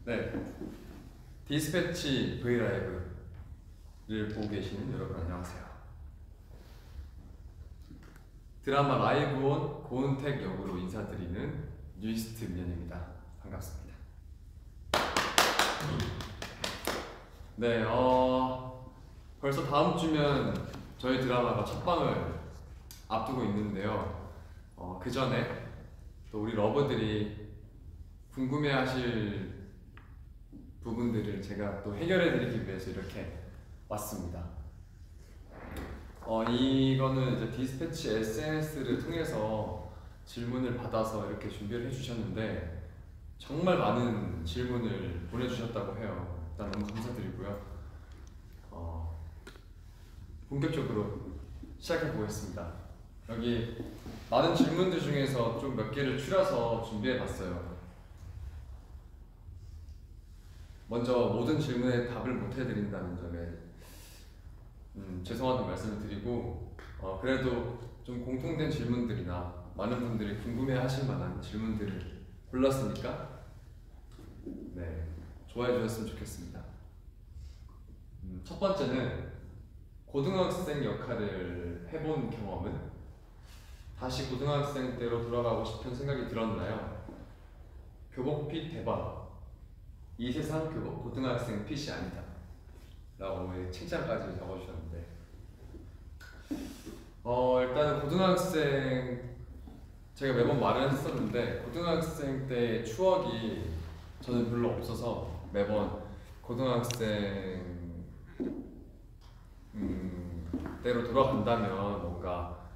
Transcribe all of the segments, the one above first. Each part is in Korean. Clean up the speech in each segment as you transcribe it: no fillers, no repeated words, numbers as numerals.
네, 디스패치 브이라이브를 보고 계시는 여러분 안녕하세요. 드라마 라이브 온 고은택 역으로 인사드리는 뉴이스트 민현입니다. 반갑습니다. 네, 벌써 다음 주면 저희 드라마가 첫 방을 앞두고 있는데요. 그 전에 또 우리 러버들이 궁금해하실 부분들을 제가 또 해결해드리기 위해서 이렇게 왔습니다. 이거는 이제 디스패치 SNS를 통해서 질문을 받아서 이렇게 준비를 해주셨는데 정말 많은 질문을 보내주셨다고 해요. 일단 너무 감사드리고요. 본격적으로 시작해 보겠습니다. 여기 많은 질문들 중에서 좀 몇 개를 추려서 준비해 봤어요. 먼저 모든 질문에 답을 못 해드린다는 점에 죄송하다는 말씀을 드리고, 그래도 좀 공통된 질문들이나 많은 분들이 궁금해하실 만한 질문들을 골랐으니까 네, 좋아해 주셨으면 좋겠습니다. 첫 번째는 고등학생 역할을 해본 경험은? 다시 고등학생 때로 돌아가고 싶은 생각이 들었나요? 교복 핏 대박, 이 세상 교복 고등학생 핏이 아니다 라고 칭찬까지 적어주셨는데, 일단 고등학생, 제가 매번 말을 했었는데 고등학생 때의 추억이 저는 별로 없어서 매번 고등학생 때로 돌아간다면 뭔가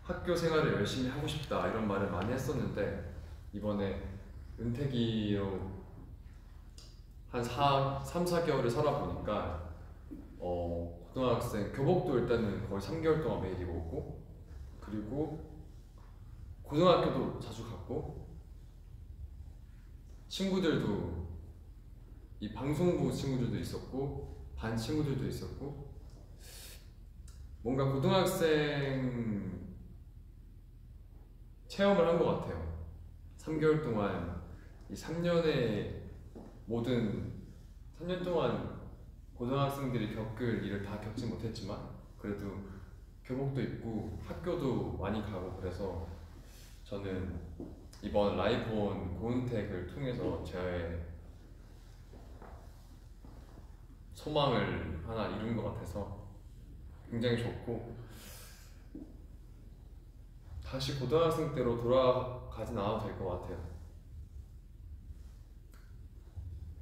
학교 생활을 열심히 하고 싶다 이런 말을 많이 했었는데, 이번에 은퇴기로 한 3, 4개월을 살아보니까 고등학생 교복도 일단은 거의 3개월 동안 매일 입었고, 그리고 고등학교도 자주 갔고, 친구들도 이 방송부 친구들도 있었고 반 친구들도 있었고, 뭔가 고등학생 체험을 한 것 같아요. 3개월 동안 이 3년의 모든 3년 동안 고등학생들이 겪을 일을 다 겪지 못했지만 그래도 교복도 입고 학교도 많이 가고, 그래서 저는 이번 라이브 온 고은택을 통해서 제 소망을 하나 이룬 것 같아서 굉장히 좋고, 다시 고등학생 때로 돌아가진 않아도 될 것 같아요.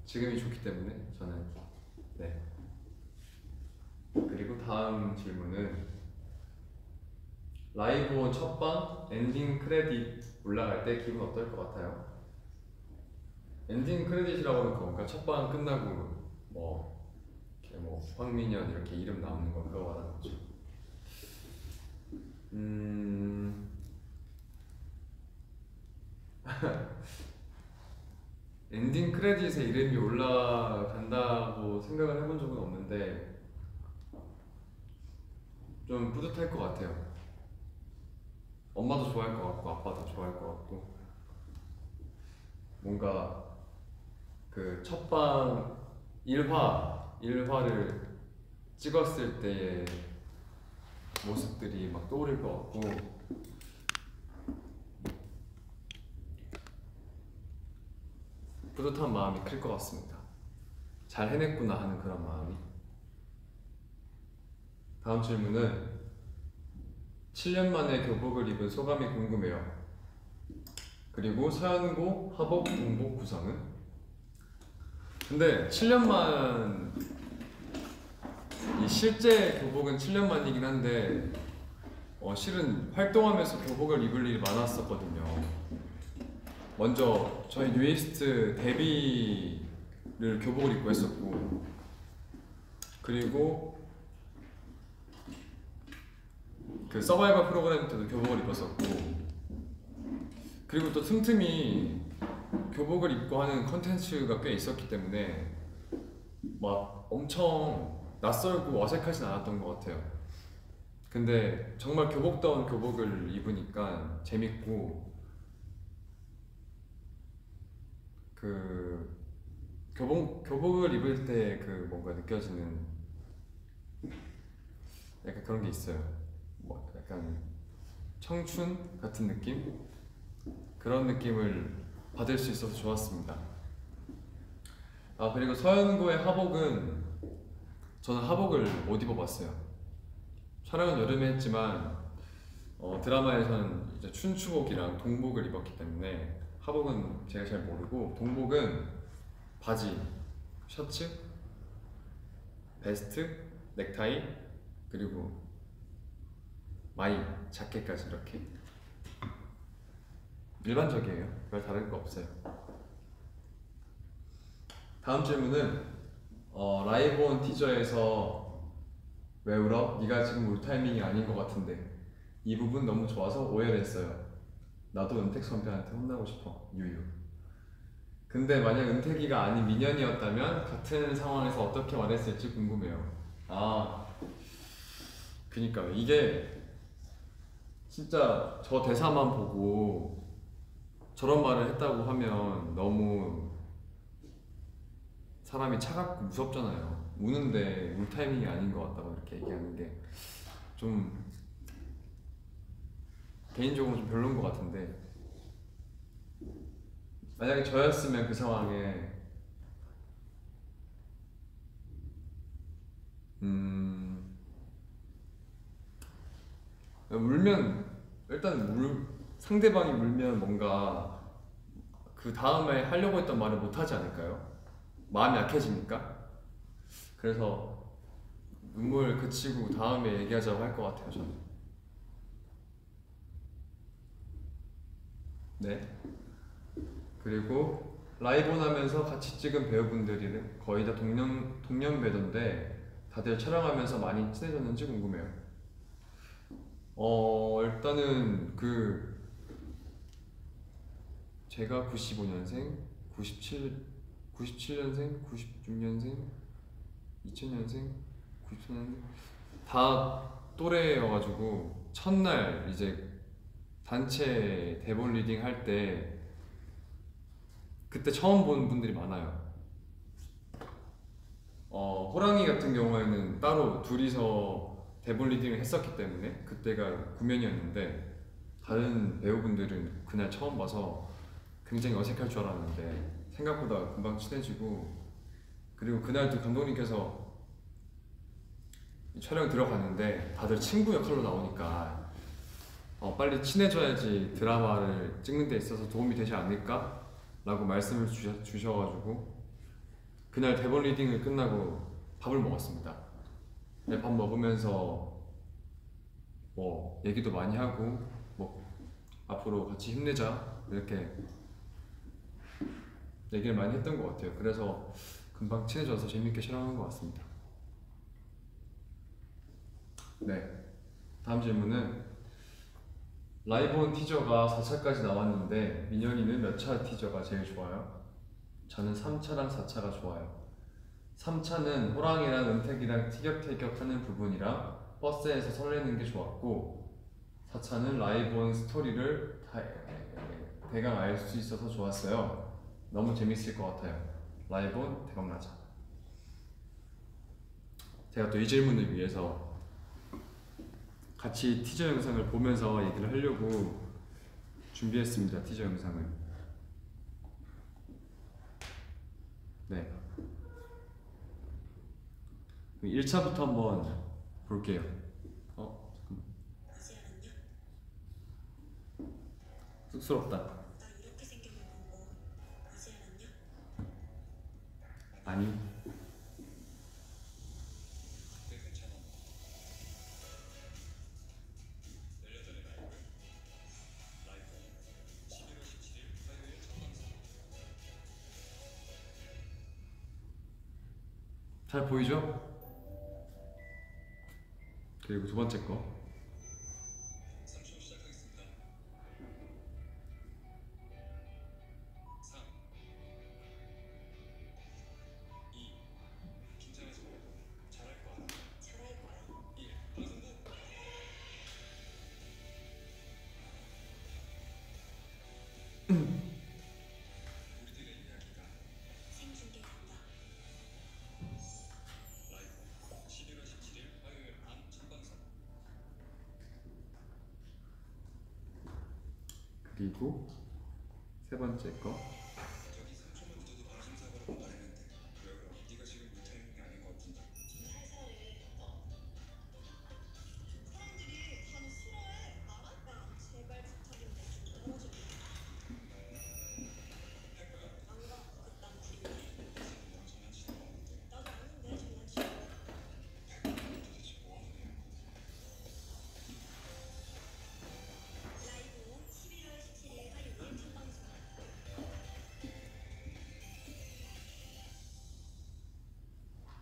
지금이 좋기 때문에 저는. 네. 그리고 다음 질문은 라이브 온 첫방 엔딩 크레딧 올라갈 때 기분 어떨 것 같아요? 엔딩 크레딧이라고 하면 뭔가 첫방 끝나고 이렇게 황민현 이렇게 이름 나오는 거 그거 말하는 거죠. 엔딩 크레딧에 이름이 올라간다고 생각을 해본 적은 없는데 좀 뿌듯할 것 같아요. 엄마도 좋아할 것 같고 아빠도 좋아할 것 같고, 뭔가 그 첫방 1화를 찍었을 때의 모습들이 막 떠오를 것 같고, 뿌듯한 마음이 클 것 같습니다. 잘 해냈구나 하는 그런 마음이. 다음 질문은 7년 만에 교복을 입은 소감이 궁금해요. 그리고 서연고 하복 동복 구성은? 근데 7년만, 이 실제 교복은 7년 만이긴 한데 실은 활동하면서 교복을 입을 일이 많았었거든요. 먼저 저희 뉴이스트 데뷔를 교복을 입고 했었고, 그리고 그 서바이벌 프로그램 때도 교복을 입었었고, 그리고 또 틈틈이 교복을 입고 하는 컨텐츠가 꽤 있었기 때문에 막 엄청 낯설고 어색하진 않았던 것 같아요. 근데 정말 교복다운 교복을 입으니까 재밌고, 그 교복을 입을 때 그 뭔가 느껴지는 약간 그런 게 있어요. 뭐 약간 청춘 같은 느낌? 그런 느낌을 받을 수 있어서 좋았습니다. 아 그리고 서연고의 하복은 저는 하복을 못 입어봤어요. 촬영은 여름에 했지만 드라마에서는 이제 춘추복이랑 동복을 입었기 때문에 하복은 제가 잘 모르고 동복은 바지, 셔츠, 베스트, 넥타이 그리고 마이, 자켓까지 이렇게 일반적이에요. 별 다를 거 없어요. 다음 질문은 라이브 온 티저에서 왜 울어? 네가 지금 울 타이밍이 아닌 것 같은데 이 부분 너무 좋아서 오해를 했어요. 나도 은택 선배한테 혼나고 싶어. 유유. 근데 만약 은택이가 아닌 민현이었다면 같은 상황에서 어떻게 말했을지 궁금해요. 아 그니까요. 이게 진짜 저 대사만 보고 저런 말을 했다고 하면 너무 사람이 차갑고 무섭잖아요. 우는데 울 타이밍이 아닌 것 같다고 이렇게 얘기하는 게 좀 개인적으로 좀 별로인 것 같은데 만약에 저였으면 그 상황에 울면 일단 상대방이 울면 뭔가 그 다음에 하려고 했던 말을 못 하지 않을까요? 마음이 약해지니까. 그래서 눈물 그치고 다음에 얘기하자고 할 것 같아요 저는. 네. 그리고 라이브 하면서 같이 찍은 배우분들이 거의 다 동년배던데 다들 촬영하면서 많이 친해졌는지 궁금해요. 일단은 제가 95년생, 97년생, 96년생, 2000년생, 94년생 다 또래여가지고 첫날 이제 단체 대본 리딩 할 때 그때 처음 본 분들이 많아요. 호랑이 같은 경우에는 따로 둘이서 대본 리딩을 했었기 때문에 그때가 구면이었는데 다른 배우분들은 그날 처음 봐서 굉장히 어색할 줄 알았는데 생각보다 금방 친해지고 그리고 그날도 감독님께서 촬영 들어갔는데 다들 친구 역할로 나오니까 빨리 친해져야지 드라마를 찍는 데 있어서 도움이 되지 않을까? 라고 말씀을 주셔가지고 그날 대본 리딩을 끝나고 밥을 먹었습니다. 네, 밥 먹으면서 뭐 얘기도 많이 하고 뭐 앞으로 같이 힘내자 이렇게 얘기를 많이 했던 것 같아요. 그래서 금방 친해져서 재밌게 촬영한 것 같습니다. 네, 다음 질문은 라이브 온 티저가 4차까지 나왔는데 민현이는 몇 차 티저가 제일 좋아요? 저는 3차랑 4차가 좋아요. 3차는 호랑이랑 은택이랑 티격태격 하는 부분이랑 버스에서 설레는 게 좋았고 4차는 라이브 온 스토리를 대강 알 수 있어서 좋았어요. 너무 재밌을 것 같아요. 라이브 온 대박나자. 제가 또 이 질문을 위해서 같이 티저 영상을 보면서 얘기를 하려고 준비했습니다. 티저 영상을. 네. 1차부터 한번 볼게요. 쑥스럽다. 아니. 잘 보이죠? 그리고 두 번째 거. 그리고 세 번째 거.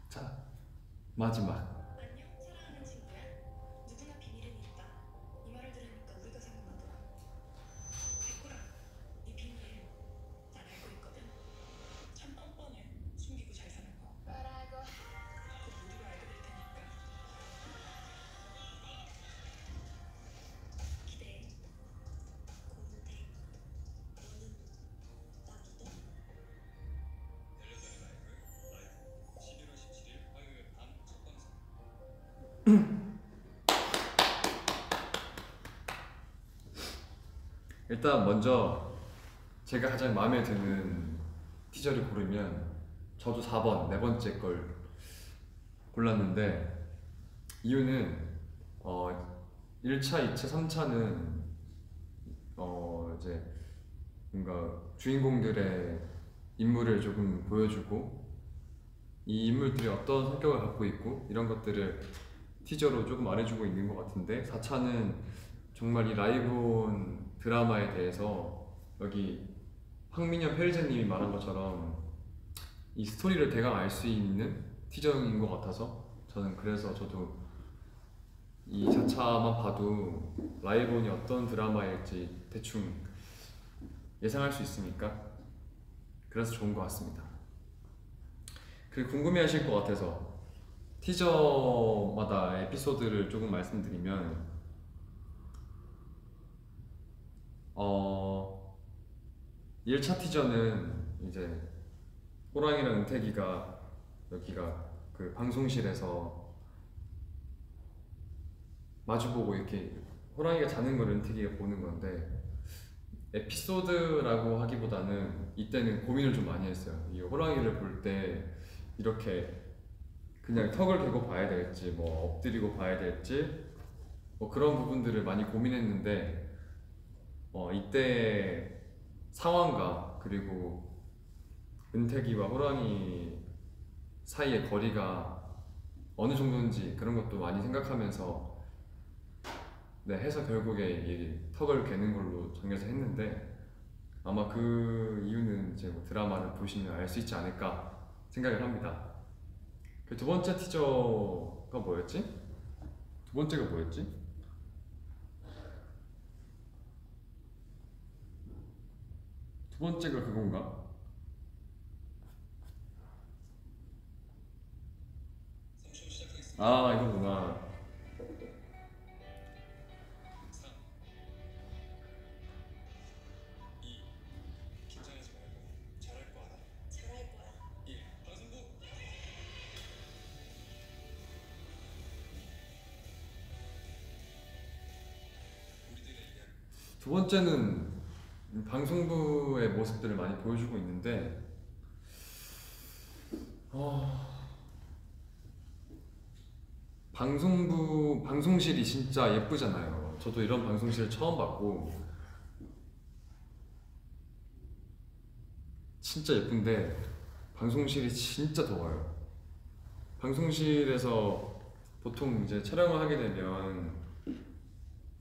자, 마지막. 안녕, 사랑하는 친구야. 누구나 비밀은 있다. 이 말을 들으니까 우리가 생각나더라. 백구라, 네 비밀 난 알고 있거든. 참 뻔뻔해. 숨기고 잘 사는 거. 뭐라고? 곧 우리가 알게 될 테니까. 기대해. 고은태, 너는 나 믿어? 일단 먼저 제가 가장 마음에 드는 티저를 고르면 저도 4번, 네 번째 걸 골랐는데, 이유는 1차, 2차, 3차는 이제 뭔가 주인공들의 인물을 조금 보여주고 이 인물들이 어떤 성격을 갖고 있고 이런 것들을 티저로 조금 말해주고 있는 것 같은데, 4차는 정말 이 라이브 드라마에 대해서 여기 황민현 편집자님이 말한 것처럼 이 스토리를 대강 알 수 있는 티저인 것 같아서, 저는 그래서 저도 이 4차만 봐도 라이브온이 어떤 드라마일지 대충 예상할 수 있으니까 그래서 좋은 것 같습니다. 그리고 궁금해하실 것 같아서 티저마다 에피소드를 조금 말씀드리면, 1차 티저는 이제 호랑이랑 은택이가 여기가 그 방송실에서 마주보고 이렇게 호랑이가 자는 걸 은택이가 보는 건데, 에피소드라고 하기보다는 이때는 고민을 좀 많이 했어요. 이 호랑이를 볼 때 이렇게 그냥 턱을 대고 봐야 될지 뭐 엎드리고 봐야 될지 뭐 그런 부분들을 많이 고민했는데, 이때 상황과 그리고 은택이와 호랑이 사이의 거리가 어느 정도인지 그런 것도 많이 생각하면서 해서 결국에 이 턱을 개는 걸로 정해서 했는데, 아마 그 이유는 이제 뭐 드라마를 보시면 알 수 있지 않을까 생각을 합니다. 그 두 번째 티저가 뭐였지? 두 번째가 뭐였지? 두 번째가 그건가? 아, 이거구나. 잘할 거야. 두 번째는 방송부의 모습들을 많이 보여주고 있는데, 방송실이 진짜 예쁘잖아요. 저도 이런 방송실 처음 봤고 진짜 예쁜데 방송실이 진짜 더워요. 방송실에서 보통 이제 촬영을 하게 되면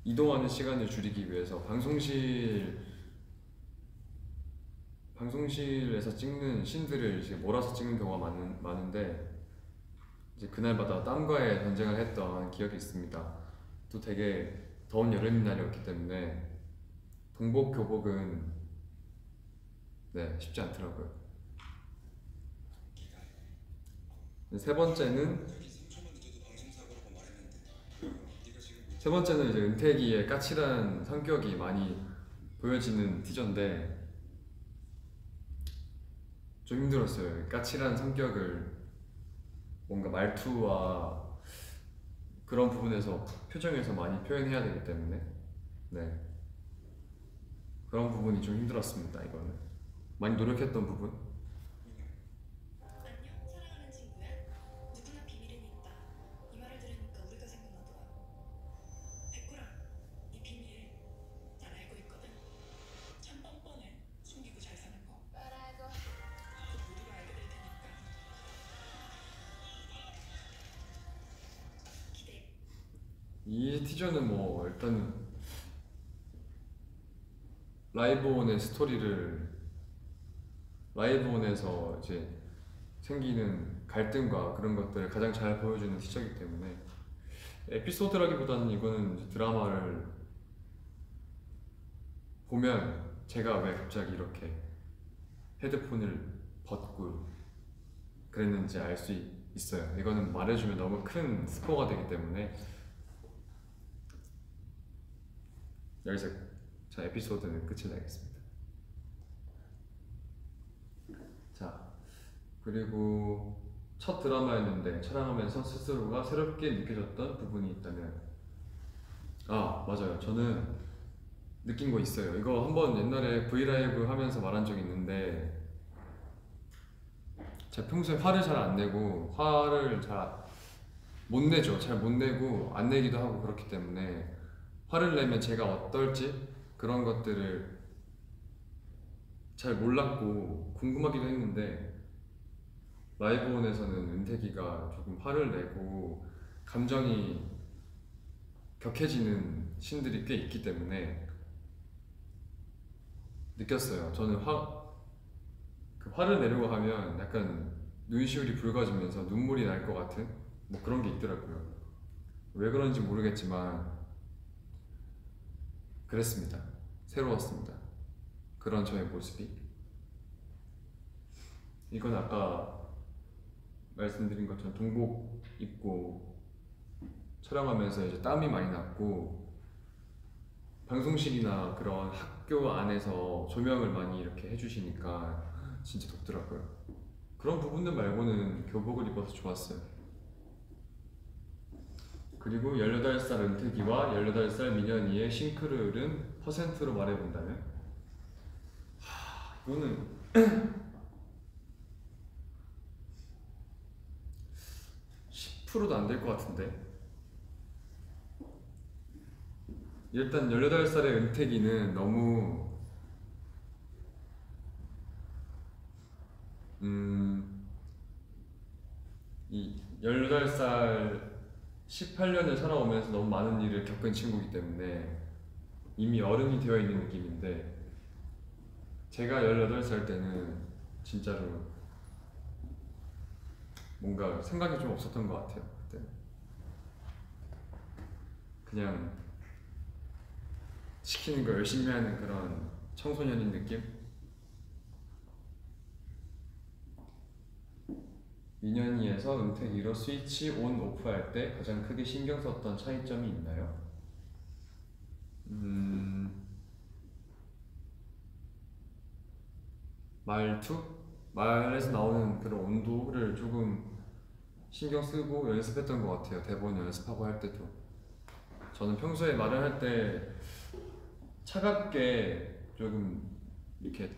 이동하는 시간을 줄이기 위해서 방송실에서 찍는 씬들을 이제 몰아서 찍는 경우가 많은데, 이제 그날마다 땀과의 전쟁을 했던 기억이 있습니다. 또 되게 더운 여름 날이었기 때문에 동복 교복은 쉽지 않더라고요. 세 번째는 이제 은택이의 까칠한 성격이 많이 보여지는 티저인데, 좀 힘들었어요. 까칠한 성격을 뭔가 말투와 그런 부분에서 표정에서 많이 표현해야 되기 때문에 그런 부분이 좀 힘들었습니다. 이거는 많이 노력했던 부분. 안녕, 사랑하는 친구야. 누구나 비밀은 있다. 이 말을 들으니까 우리가 생각나더라. 백구라, 이 비밀 난 알고 있거든. 참 뻔뻔해. 숨기고 잘 사는 거. 곧 모두가 알게 될 테니까 기대해. 이 티저는 뭐 일단 라이브온의 스토리를 라이브온에서 이제 생기는 갈등과 그런 것들을 가장 잘 보여주는 티저이기 때문에 에피소드라기보다는 이거는 이제 드라마를 보면 제가 왜 갑자기 이렇게 헤드폰을 벗고 그랬는지 알 수 있어요. 이거는 말해주면 너무 큰 스포가 되기 때문에 여기서 자 에피소드는 끝이 나겠습니다. 자 그리고 첫 드라마였는데 촬영하면서 스스로가 새롭게 느껴졌던 부분이 있다면 맞아요. 저는 느낀 거 있어요. 이거 한번 옛날에 브이라이브 하면서 말한 적이 있는데 제가 평소에 화를 잘 안 내고 화를 잘 못 내죠. 잘 못 내고 안 내기도 하고 그렇기 때문에 화를 내면 제가 어떨지 그런 것들을 잘 몰랐고 궁금하기도 했는데 라이브온에서는 은택이가 조금 화를 내고 감정이 격해지는 신들이 꽤 있기 때문에 느꼈어요. 저는 화를 내려고 하면 약간 눈시울이 붉어지면서 눈물이 날 것 같은 뭐 그런 게 있더라고요. 왜 그런지 모르겠지만 그랬습니다. 새로웠습니다. 그런 저의 모습이. 이건 아까 말씀드린 것처럼 동복 입고 촬영하면서 이제 땀이 많이 났고 방송실이나 그런 학교 안에서 조명을 많이 이렇게 해주시니까 진짜 덥더라고요. 그런 부분들 말고는 교복을 입어서 좋았어요. 그리고 18살 은택이와 18살 민현이의 싱크로율은 퍼센트로 말해본다면 이거는 10%도 안 될 것 같은데. 일단 18살의 은택이는 너무 이 18살 18년을 살아오면서 너무 많은 일을 겪은 친구이기 때문에 이미 어른이 되어 있는 느낌인데 제가 18살 때는 진짜로 뭔가 생각이 좀 없었던 것 같아요. 그때 그냥 시키는 거 열심히 하는 그런 청소년인 느낌? 민현이에서 은택이로 스위치 온 오프 할 때 가장 크게 신경 썼던 차이점이 있나요? 말투? 말에서 나오는 그런 온도를 조금 신경 쓰고 연습했던 것 같아요. 대본 연습하고 할 때도. 저는 평소에 말을 할 때 차갑게 조금 이렇게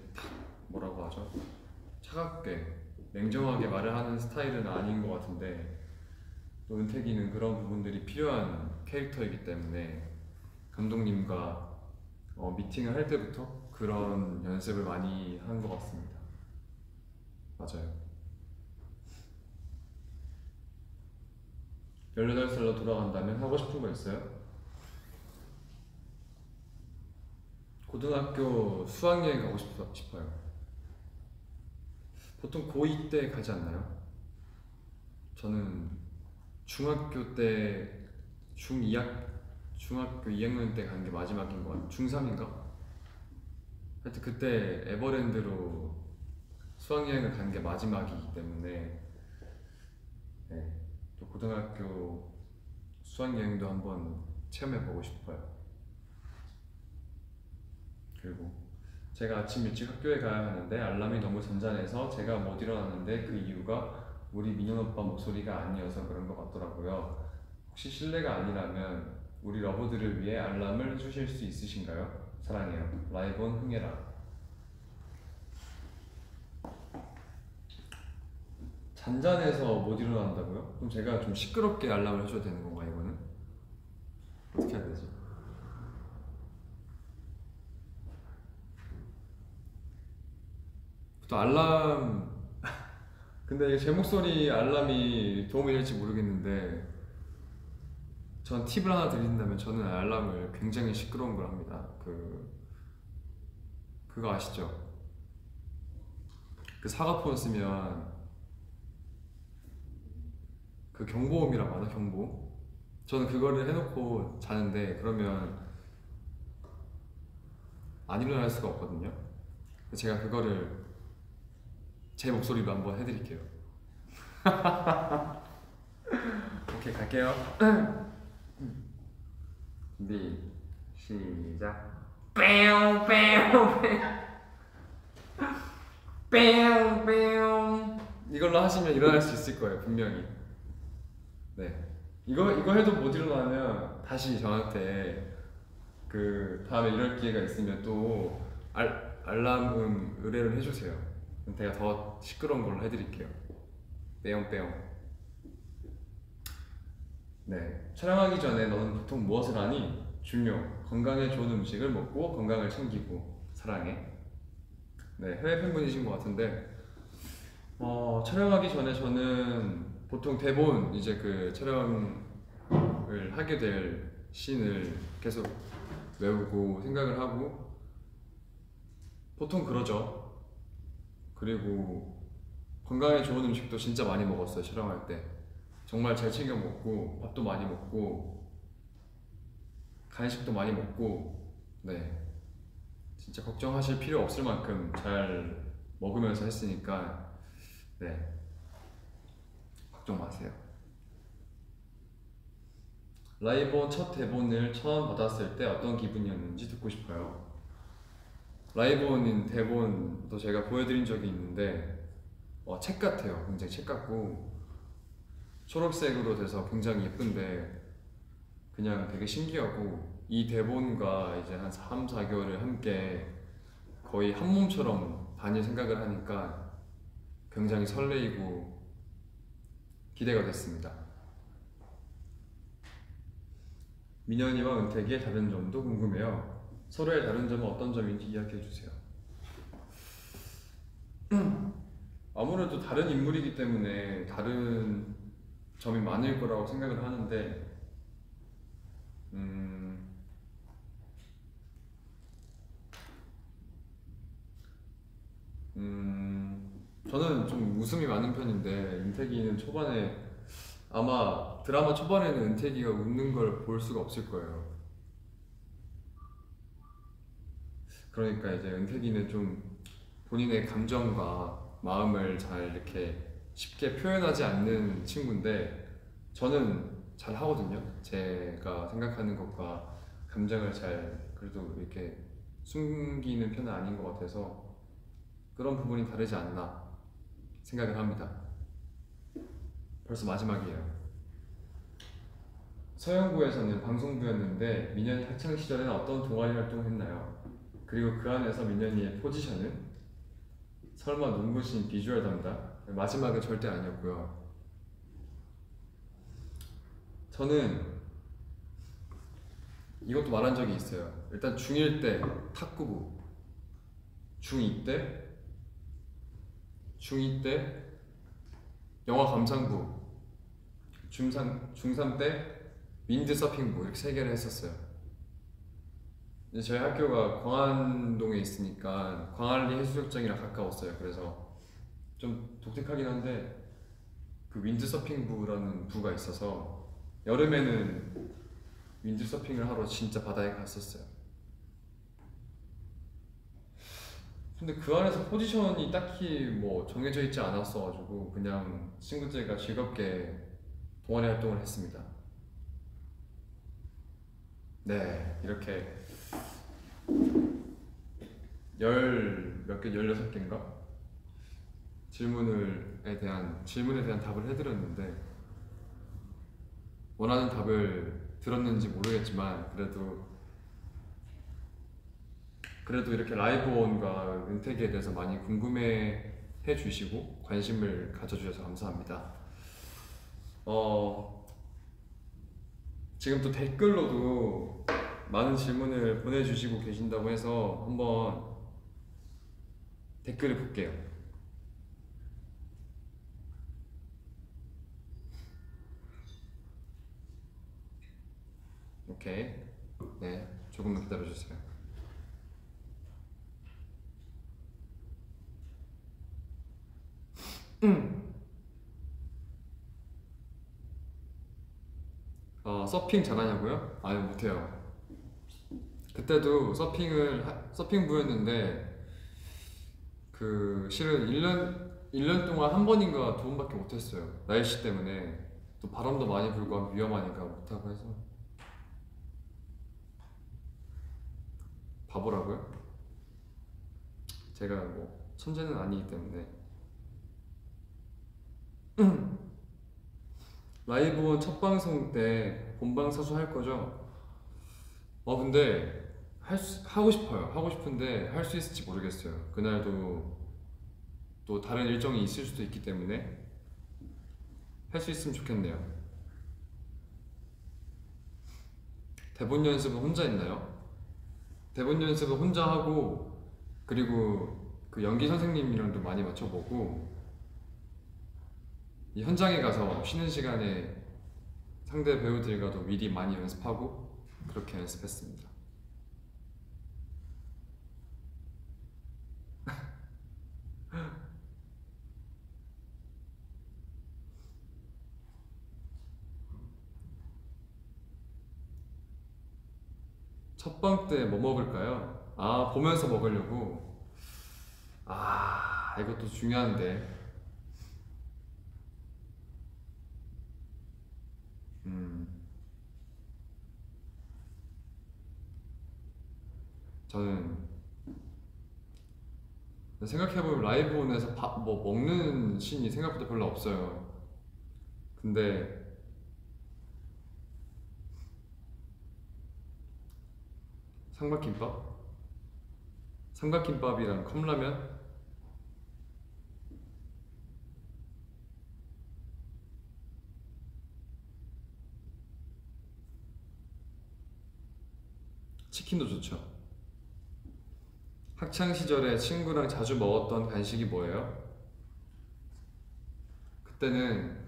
뭐라고 하죠? 차갑게 냉정하게 말을 하는 스타일은 아닌 것 같은데 또 은택이는 그런 부분들이 필요한 캐릭터이기 때문에 감독님과 미팅을 할 때부터 그런 연습을 많이 한 것 같습니다. 맞아요. 18살로 돌아간다면 하고 싶은 거 있어요? 고등학교 수학여행 가고 싶어요. 보통 고2 때 가지 않나요? 저는 중학교 때 중학교 2학년 때 간 게 마지막인 것 같아요. 중3인가? 하여튼 그때 에버랜드로 수학여행을 간 게 마지막이기 때문에 네, 또 고등학교 수학여행도 한번 체험해보고 싶어요. 그리고 제가 아침 일찍 학교에 가야 하는데 알람이 너무 잔잔해서 제가 못 일어났는데 그 이유가 우리 민현 오빠 목소리가 아니어서 그런 것 같더라고요. 혹시 실례가 아니라면 우리 러브들을 위해 알람을 해주실 수 있으신가요? 사랑해요. 라이브온 흥해라. 잔잔해서 못 일어난다고요? 그럼 제가 좀 시끄럽게 알람을 해줘야 되는 건가 이거는? 어떻게 해야 되지? 또 알람 근데 이게 제 목소리 알람이 도움이 될지 모르겠는데 전 팁을 하나 드린다면 저는 알람을 굉장히 시끄러운 걸 합니다. 그거 아시죠? 그 사과폰 쓰면 그 경보음이라고 하나? 경보? 저는 그거를 해놓고 자는데 그러면 안 일어날 수가 없거든요. 제가 그거를 제 목소리로 한번 해드릴게요. 오케이 갈게요. 준비 시작. 빼옹 이걸로 하시면 일어날 수 있을 거예요 분명히. 네 이거 해도 못 일어나면 다시 저한테 그 다음에 이럴 기회가 있으면 또 알람음 의뢰를 해주세요. 그럼 제가 더 시끄러운 걸로 해드릴게요. 빼옹. 네 촬영하기 전에 너는 보통 무엇을 하니? 중요. 건강에 좋은 음식을 먹고 건강을 챙기고 사랑해. 네 해외 팬분이신 것 같은데 촬영하기 전에 저는 보통 대본 이제 그 촬영을 하게 될 씬을 계속 외우고 생각을 하고 보통 그러죠. 그리고 건강에 좋은 음식도 진짜 많이 먹었어요. 촬영할 때 정말 잘 챙겨 먹고 밥도 많이 먹고 간식도 많이 먹고 네 진짜 걱정하실 필요 없을 만큼 잘 먹으면서 했으니까 네 걱정 마세요. 라이브 첫 대본을 처음 받았을 때 어떤 기분이었는지 듣고 싶어요. 라이브온 대본도 제가 보여드린 적이 있는데 책 같아요. 굉장히 책 같고 초록색으로 돼서 굉장히 예쁜데 그냥 되게 신기하고 이 대본과 이제 한 3, 4개월을 함께 거의 한 몸처럼 다닐 생각을 하니까 굉장히 설레이고 기대가 됐습니다. 민현이와 은택이의 다른 점도 궁금해요. 서로의 다른 점은 어떤 점인지 이야기해주세요. 아무래도 다른 인물이기 때문에 다른 점이 많을 거라고 생각을 하는데 저는 좀 웃음이 많은 편인데 은택이는 초반에 아마 드라마 초반에는 은택이가 웃는 걸 볼 수가 없을 거예요. 그러니까 이제 은택이는 좀 본인의 감정과 마음을 잘 이렇게 쉽게 표현하지 않는 친구인데 저는 잘 하거든요. 제가 생각하는 것과 감정을 잘 그래도 이렇게 숨기는 편은 아닌 것 같아서 그런 부분이 다르지 않나 생각을 합니다. 벌써 마지막이에요. 서영구에서는 방송부였는데 민현이 학창시절에는 어떤 동아리 활동을 했나요? 그리고 그 안에서 민현이의 포지션은? 설마 눈부신 비주얼 담당? 마지막은 절대 아니었고요. 저는 이것도 말한 적이 있어요. 일단 중1 때 탁구부, 중2 때 영화 감상부, 중3 때 윈드서핑부 이렇게 3개를 했었어요. 저희 학교가 광안동에 있으니까 광안리 해수욕장이랑 가까웠어요. 그래서 좀 독특하긴 한데 그 윈드서핑부라는 부가 있어서 여름에는 윈드서핑을 하러 진짜 바다에 갔었어요. 근데 그 안에서 포지션이 딱히 뭐 정해져 있지 않았어가지고 그냥 친구들과 즐겁게 동아리 활동을 했습니다. 네, 이렇게 16개인가? 질문에 대한 답을 해드렸는데 원하는 답을 들었는지 모르겠지만 그래도 그래도 이렇게 라이브온과 은택에 대해서 많이 궁금해 주시고 관심을 가져주셔서 감사합니다. 지금 또 댓글로도 많은 질문을 보내주시고 계신다고 해서 한번 댓글을 볼게요. 오케이. 네, 조금만 기다려주세요. 서핑 잘하냐고요? 아니, 못해요. 그때도 서핑부였는데 그 실은 1년 동안 한 번인가 두 번밖에 못했어요. 날씨 때문에. 또 바람도 많이 불고 위험하니까 못하고 해서. 바보라고요? 제가 뭐 천재는 아니기 때문에. 라이브 첫 방송 때 본방 사수 할 거죠? 근데 하고 싶어요. 하고 싶은데 할 수 있을지 모르겠어요. 그날도 또 다른 일정이 있을 수도 있기 때문에 할 수 있으면 좋겠네요. 대본 연습은 혼자 했나요? 대본 연습은 혼자 하고, 그리고 그 연기 선생님이랑도 많이 맞춰보고, 이 현장에 가서 쉬는 시간에 상대 배우들과도 미리 많이 연습하고 그렇게 연습했습니다. 첫방 때 뭐 먹을까요? 보면서 먹으려고. 이것도 중요한데. 저는 생각해보면 라이브온에서 뭐 먹는 씬이 생각보다 별로 없어요. 근데 삼각김밥? 삼각김밥이랑 컵라면? 치킨도 좋죠. 학창시절에 친구랑 자주 먹었던 간식이 뭐예요? 그때는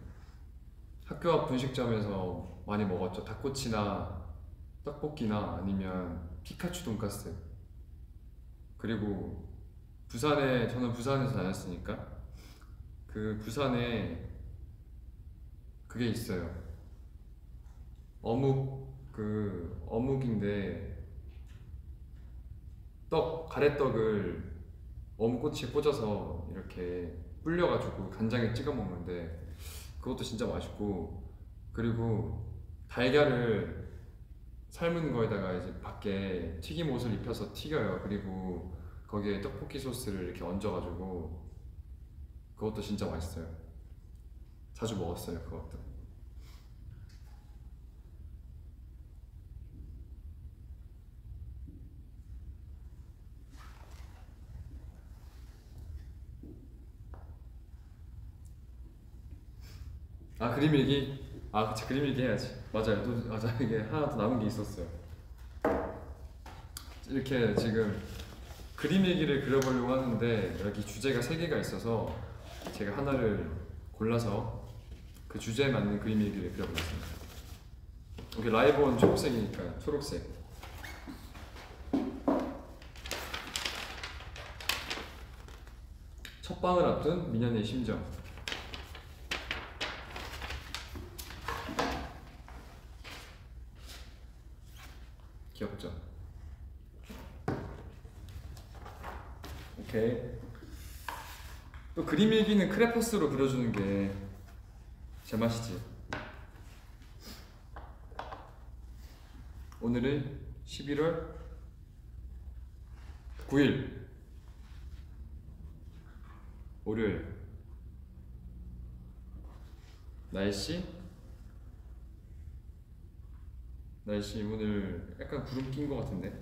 학교 앞 분식점에서 많이 먹었죠. 닭꼬치나 떡볶이나 아니면 피카츄 돈까스. 그리고 저는 부산에서 다녔으니까 그 부산에 그게 있어요. 어묵인데 가래떡을 어묵꼬치에 꽂아서 이렇게 불려가지고 간장에 찍어 먹는데 그것도 진짜 맛있고, 그리고 달걀을 삶은 거에다가 이제 밖에 튀김옷을 입혀서 튀겨요. 그리고 거기에 떡볶이 소스를 이렇게 얹어가지고 그것도 진짜 맛있어요. 자주 먹었어요, 그것도. 그림 일기? 그치, 그림 일기 해야지. 맞아요. 이게 하나 더 남은 게 있었어요. 이렇게 지금 그림 일기를 그려보려고 하는데 여기 주제가 3개가 있어서 제가 하나를 골라서 그 주제에 맞는 그림 일기를 그려보겠습니다. 여기 라이브온 초록색이니까 초록색. 첫 방을 앞둔 민현의 심정. 귀엽죠? 오케이. 또 그림 일기는 크레파스로 그려주는 게 제맛이지. 오늘은 11월 9일 월요일. 날씨 오늘 약간 구름 낀 것 같은데.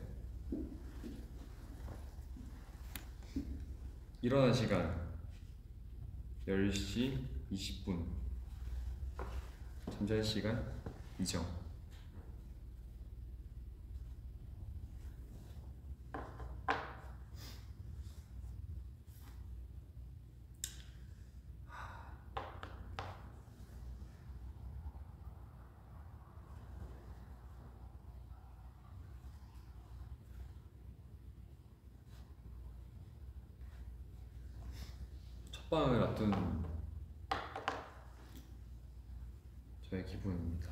일어난 시간 10시 20분. 잠잘 시간 이정. 첫방을 앞둔 저의 기분입니다.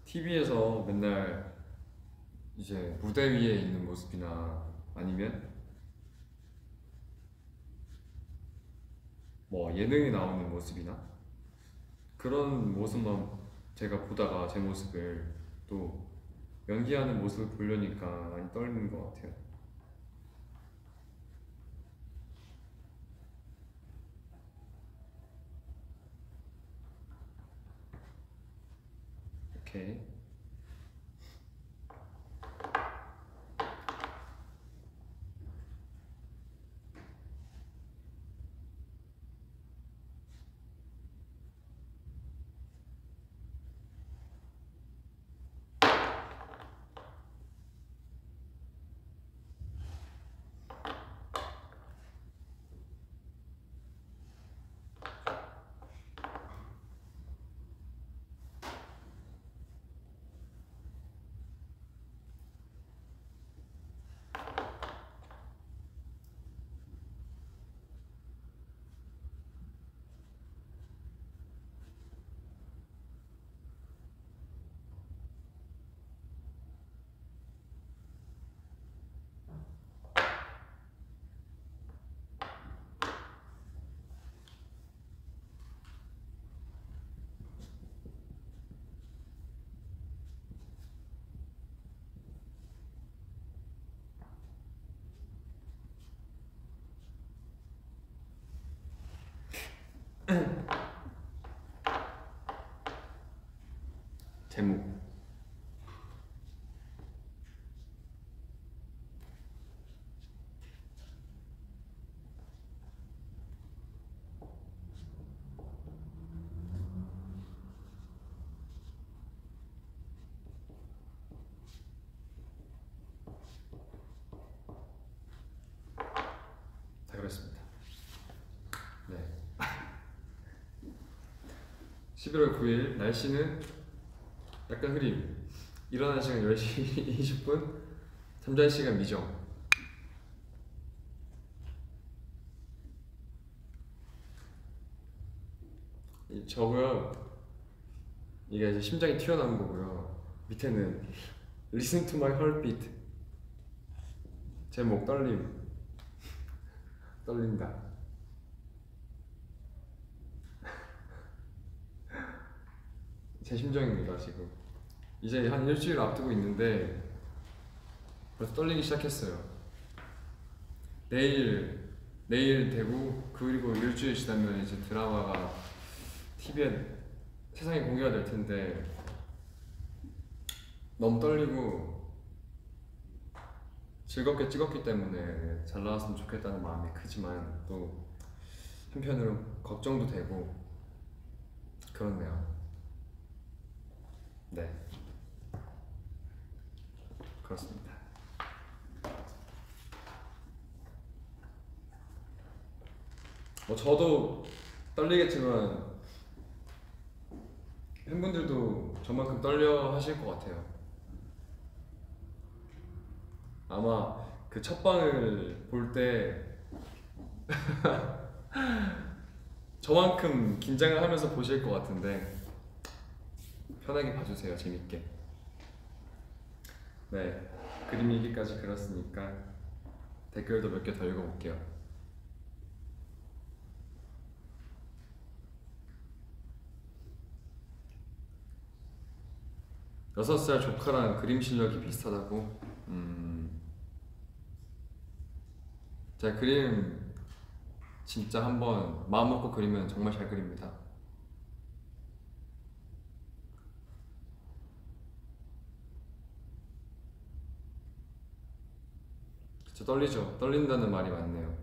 TV에서 맨날 이제 무대 위에 있는 모습이나 아니면 뭐 예능에 나오는 모습이나 그런 모습만 제가 보다가 제 모습을 또 연기하는 모습을 보려니까 많이 떨리는 것 같아요. 오케이. 제목 다 그랬습니다. 네. 11월 9일 날씨는 약간 흐림. 일어나는 시간 10시 20분. 잠잘 시간 미정. 저고요. 이게 이제 심장이 튀어나온 거고요. 밑에는 Listen to my heartbeat. 제 목 떨린다. 제 심정입니다 지금. 이제 한 일주일 앞두고 있는데 벌써 떨리기 시작했어요. 내일 되고 그리고 일주일 지나면 이제 드라마가 TV에 세상에 공개가 될 텐데 너무 떨리고 즐겁게 찍었기 때문에 잘 나왔으면 좋겠다는 마음이 크지만 또 한편으로 걱정도 되고 그렇네요. 네, 그렇습니다. 뭐 저도 떨리겠지만 팬분들도 저만큼 떨려 하실 것 같아요. 아마 그 첫 방을 볼 때 저만큼 긴장을 하면서 보실 것 같은데 편하게 봐주세요. 재밌게. 네, 그림 얘기까지 그렸으니까 댓글도 몇 개 더 읽어볼게요. 6살 조카랑 그림 실력이 비슷하다고? 제가 그림 진짜 한번 마음 먹고 그리면 정말 잘 그립니다. 저 떨리죠. 떨린다는 말이 맞네요.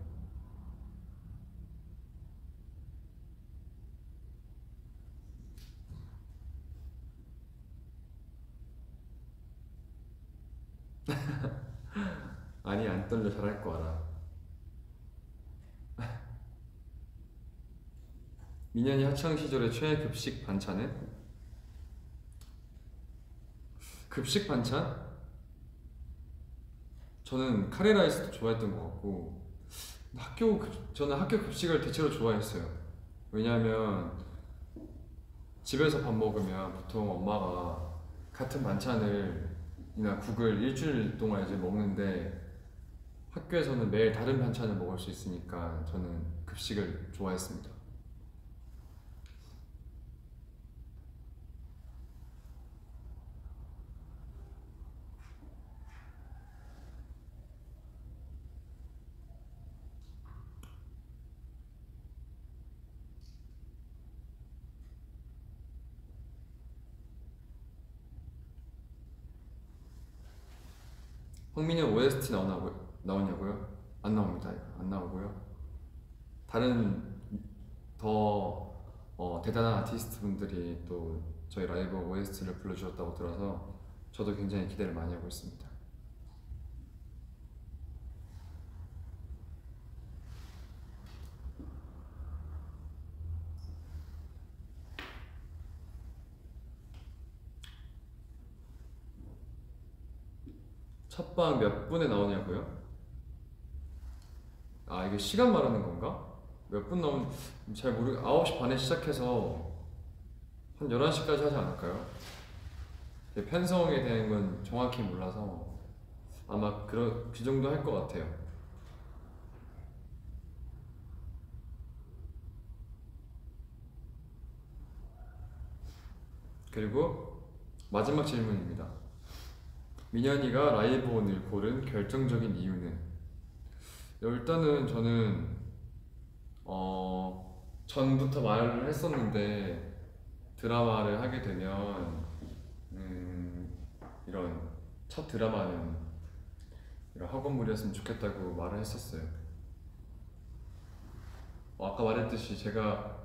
아니 안 떨려. 잘할 거 알아. 민현이 학창 시절의 최애 급식 반찬은? 급식 반찬? 저는 카레라이스도 좋아했던 것 같고 저는 학교 급식을 대체로 좋아했어요. 왜냐하면 집에서 밥 먹으면 보통 엄마가 같은 반찬을 이나 국을 일주일 동안 이제 먹는데 학교에서는 매일 다른 반찬을 먹을 수 있으니까 저는 급식을 좋아했습니다. 황민이 OST 나오냐고요? 안 나옵니다. 이거. 안 나오고요. 다른 더 대단한 아티스트 분들이 또 저희 라이브 OST를 불러주셨다고 들어서 저도 굉장히 기대를 많이 하고 있습니다. 첫방 몇 분에 나오냐고요? 아 이게 시간 말하는 건가? 몇 분 나온 잘 모르. 9시 반에 시작해서 한 11시까지 하지 않을까요? 편성에 대한 건 정확히 몰라서 아마 그 정도 할 것 같아요. 그리고 마지막 질문입니다. 민현이가 라이브온을 고른 결정적인 이유는? 일단은 저는 전부터 말을 했었는데 드라마를 하게 되면 이런 첫 드라마는 이런 학원물이었으면 좋겠다고 말을 했었어요. 아까 말했듯이 제가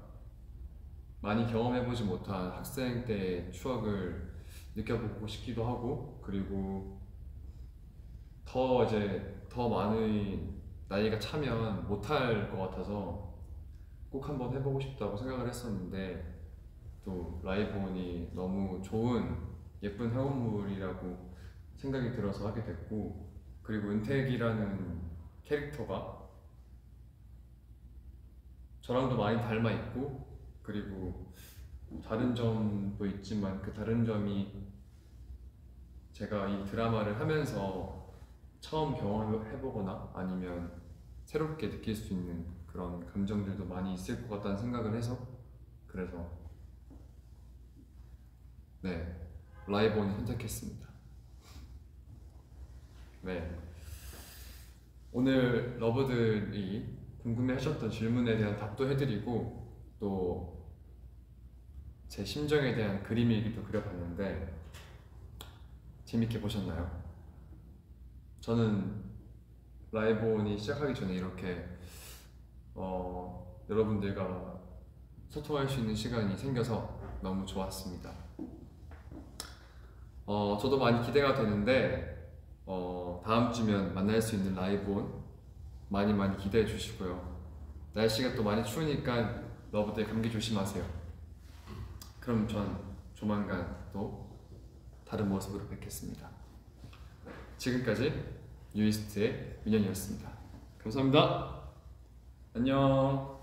많이 경험해보지 못한 학생 때의 추억을 느껴보고 싶기도 하고, 그리고 더 많은 나이가 차면 못할 것 같아서 꼭 한번 해보고 싶다고 생각을 했었는데, 또 라이브온이 너무 좋은 예쁜 학원물이라고 생각이 들어서 하게 됐고, 그리고 은택이라는 캐릭터가 저랑도 많이 닮아 있고, 그리고 다른 점도 있지만 그 다른 점이 제가 이 드라마를 하면서 처음 경험해보거나 아니면 새롭게 느낄 수 있는 그런 감정들도 많이 있을 것 같다는 생각을 해서, 그래서 네, 라이브온을 선택했습니다. 네, 오늘 러브들이 궁금해하셨던 질문에 대한 답도 해드리고 또 제 심정에 대한 그림일기도 그려봤는데 재밌게 보셨나요? 저는 라이브온이 시작하기 전에 이렇게 여러분들과 소통할 수 있는 시간이 생겨서 너무 좋았습니다. 저도 많이 기대가 되는데 다음 주면 만날 수 있는 라이브온 많이 기대해 주시고요. 날씨가 또 많이 추우니까 러브들 감기 조심하세요. 그럼 전 조만간 또 다른 모습으로 뵙겠습니다. 지금까지 뉴이스트의 민현이었습니다. 감사합니다. 안녕.